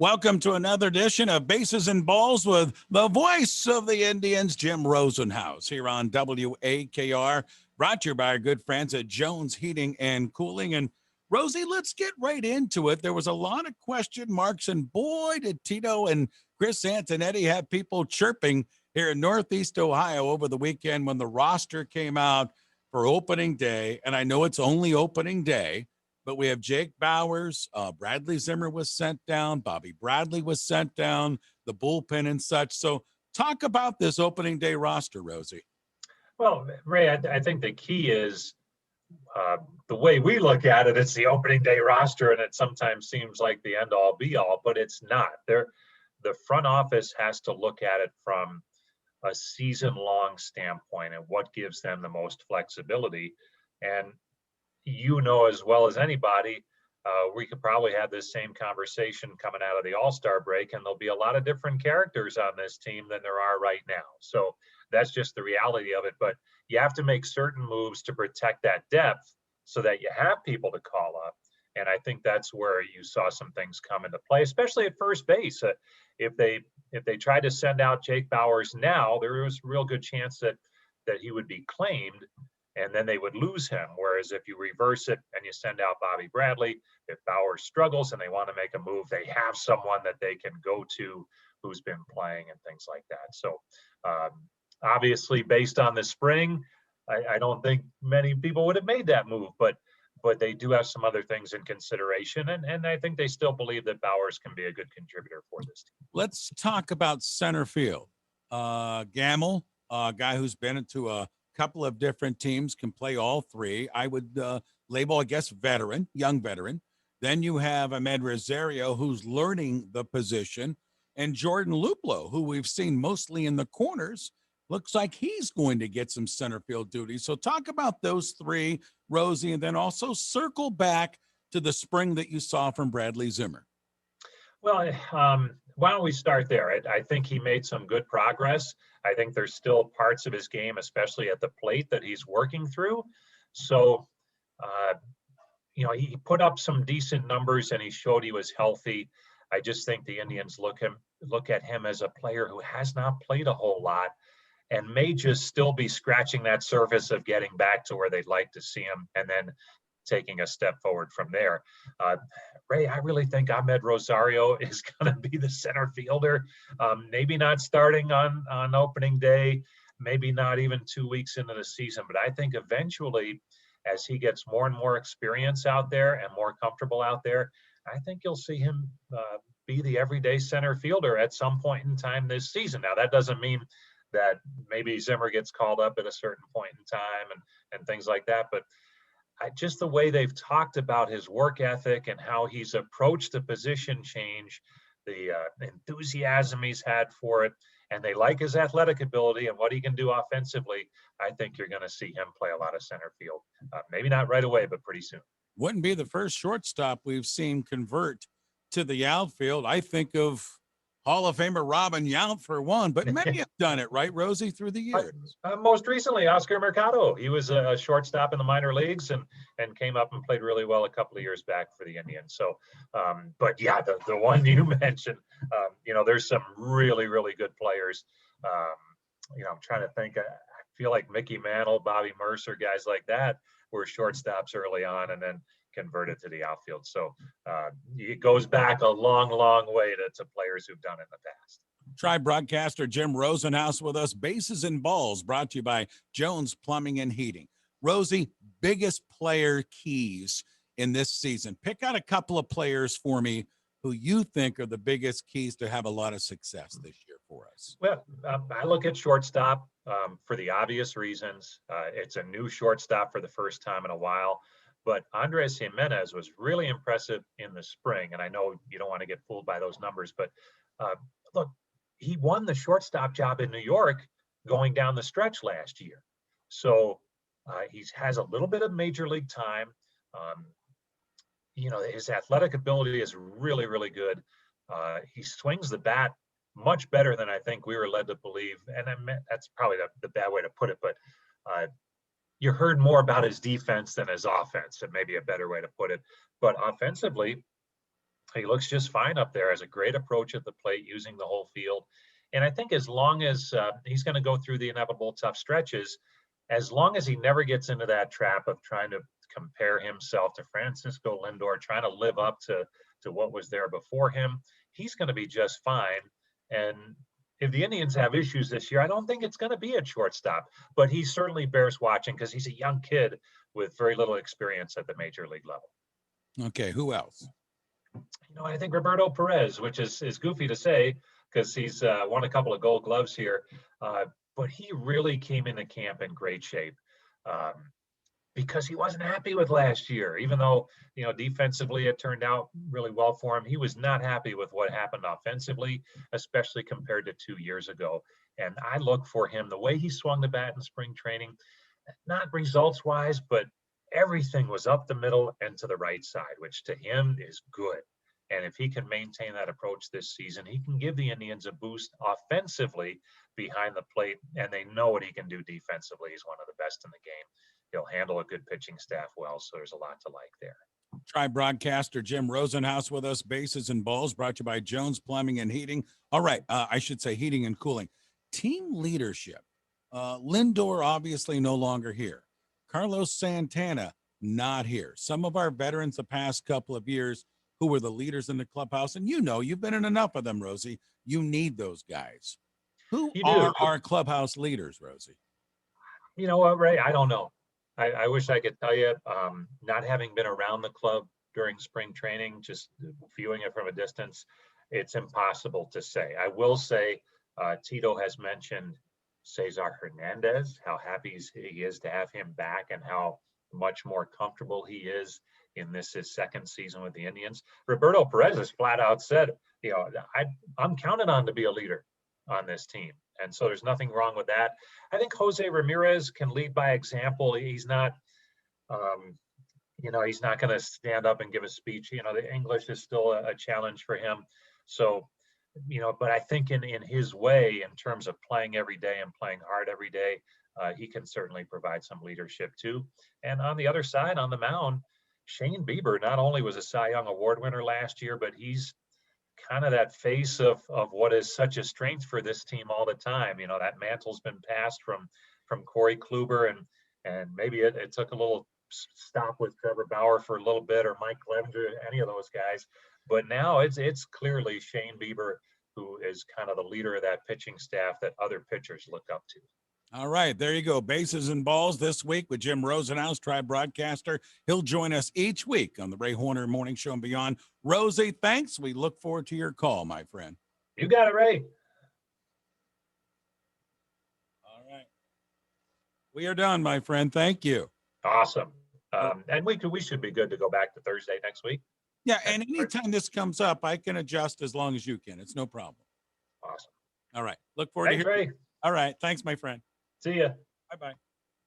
Welcome to another edition of Bases and Balls with the voice of the Indians, Jim Rosenhaus, here on WAKR, brought to you by our good friends at Jones Heating and Cooling. And Rosie, let's get right into it. There was a lot of question marks, and boy, did Tito and Chris Antonetti have people chirping here in Northeast Ohio over the weekend when the roster came out for opening day. And I know it's only opening day, but we have Jake Bauers, Bradley Zimmer was sent down, Bobby Bradley was sent down, the bullpen and such. So talk about this opening day roster, Rosie. Well, Ray, I think the key is the way we look at it, it's the opening day roster, and it sometimes seems like the end all be all, but it's not. The front office has to look at it from a season long standpoint and what gives them the most flexibility. And you know as well as anybody, we could probably have this same conversation coming out of the All-Star break, and there'll be a lot of different characters on this team than there are right now. So that's just the reality of it. But you have to make certain moves to protect that depth so that you have people to call up. And I think that's where you saw some things come into play, especially at first base. If they tried to send out Jake Bauers now, there was a real good chance that he would be claimed, and then they would lose him. Whereas if you reverse it and you send out Bobby Bradley, if Bauer struggles and they want to make a move, they have someone that they can go to who's been playing and things like that. So obviously, based on the spring, I don't think many people would have made that move, but they do have some other things in consideration. And I think they still believe that Bauers can be a good contributor for this team. Let's talk about center field. Gamble, a guy who's been into a couple of different teams, can play all three. I would label, I guess, veteran, young veteran. Then you have Ahmed Rosario, who's learning the position, and Jordan Luplow, who we've seen mostly in the corners. Looks like he's going to get some center field duties. So talk about those three, Rosie, and then also circle back to the spring that you saw from Bradley Zimmer. Well, why don't we start there? I think he made some good progress. I think there's still parts of his game, especially at the plate, that he's working through. So, he put up some decent numbers and he showed he was healthy. I just think the Indians look at him as a player who has not played a whole lot and may just still be scratching that surface of getting back to where they'd like to see him and then taking a step forward from there. Ray, I really think Ahmed Rosario is going to be the center fielder. Maybe not starting on opening day, maybe not even 2 weeks into the season, but I think eventually, as he gets more and more experience out there and more comfortable out there, I think you'll see him be the everyday center fielder at some point in time this season. Now, that doesn't mean that maybe Zimmer gets called up at a certain point in time and things like that. But just the way they've talked about his work ethic and how he's approached the position change, the enthusiasm he's had for it, and they like his athletic ability and what he can do offensively, I think you're going to see him play a lot of center field. Maybe not right away, but pretty soon. Wouldn't be the first shortstop we've seen convert to the outfield. I think of Hall of Famer Robin Yount for one, but many have done it, right, Rosie, through the years? Most recently, Oscar Mercado. He was a shortstop in the minor leagues and came up and played really well a couple of years back for the Indians. So, but yeah, the one you mentioned, there's some really, really good players. I'm trying to think. I feel like Mickey Mantle, Bobby Mercer, guys like that were shortstops early on and then converted to the outfield. So it goes back a long, long way to players who've done it in the past. Try broadcaster Jim Rosenhaus with us. Bases and Balls brought to you by Jones Plumbing and Heating. Rosie, biggest player keys in this season. Pick out a couple of players for me who you think are the biggest keys to have a lot of success this year for us. Well, I look at shortstop for the obvious reasons. It's a new shortstop for the first time in a while. But Andres Jimenez was really impressive in the spring. And I know you don't want to get fooled by those numbers, but look, he won the shortstop job in New York going down the stretch last year. So he has a little bit of major league time. His athletic ability is really, really good. He swings the bat much better than I think we were led to believe. And that's probably the bad way to put it, but you heard more about his defense than his offense, and maybe a better way to put it. But offensively, He looks just fine up there. Has a great approach at the plate, using the whole field. And I think as long as he's going to go through the inevitable tough stretches, as long as he never gets into that trap of trying to compare himself to Francisco Lindor, trying to live up to what was there before him, he's going to be just fine. And if the Indians have issues this year, I don't think it's going to be at shortstop, but he certainly bears watching because he's a young kid with very little experience at the major league level. Okay, who else? I think Roberto Perez, which is goofy to say because he's won a couple of Gold Gloves here, but he really came into camp in great shape um, because he wasn't happy with last year. Even though defensively it turned out really well for him, he was not happy with what happened offensively, especially compared to 2 years ago. And I look for him, the way he swung the bat in spring training, not results wise, but everything was up the middle and to the right side, which to him is good. And if he can maintain that approach this season, he can give the Indians a boost offensively behind the plate, and they know what he can do defensively. He's one of the best in the game. He'll handle a good pitching staff well, so there's a lot to like there. Broadcaster Jim Rosenhaus with us. Bases and Balls brought to you by Jones Plumbing and Heating. All right, I should say heating and cooling. Team leadership. Lindor obviously no longer here. Carlos Santana not here. Some of our veterans the past couple of years who were the leaders in the clubhouse, and you've been in enough of them, Rosie. You need those guys. Who are our clubhouse leaders, Rosie? You know what, Ray? I don't know. I wish I could tell you. Not having been around the club during spring training, just viewing it from a distance, it's impossible to say. I will say Tito has mentioned Cesar Hernandez, how happy he is to have him back and how much more comfortable he is in his second season with the Indians. Roberto Perez has flat out said, I'm counted on to be a leader on this team. And so there's nothing wrong with that. I think Jose Ramirez can lead by example. He's not, he's not going to stand up and give a speech. The English is still a challenge for him. So, but I think in his way, in terms of playing every day and playing hard every day, he can certainly provide some leadership too. And on the other side, on the mound, Shane Bieber not only was a Cy Young Award winner last year, but he's kind of that face of what is such a strength for this team all the time. That mantle's been passed from Corey Kluber, and maybe it took a little stop with Trevor Bauer for a little bit, or Mike Clevenger, any of those guys. But now it's clearly Shane Bieber who is kind of the leader of that pitching staff that other pitchers look up to. All right, there you go. Bases and Balls this week with Jim Rosenhaus, Tribe broadcaster. He'll join us each week on the Ray Horner Morning Show and beyond. Rosie, thanks. We look forward to your call, my friend. You got it, Ray. All right. We are done, my friend. Thank you. Awesome. And we should be good to go back to Thursday next week. Yeah, and anytime this comes up, I can adjust as long as you can. It's no problem. Awesome. All right. Look forward to hearing. Ray. All right. Thanks, my friend. See ya. Bye-bye.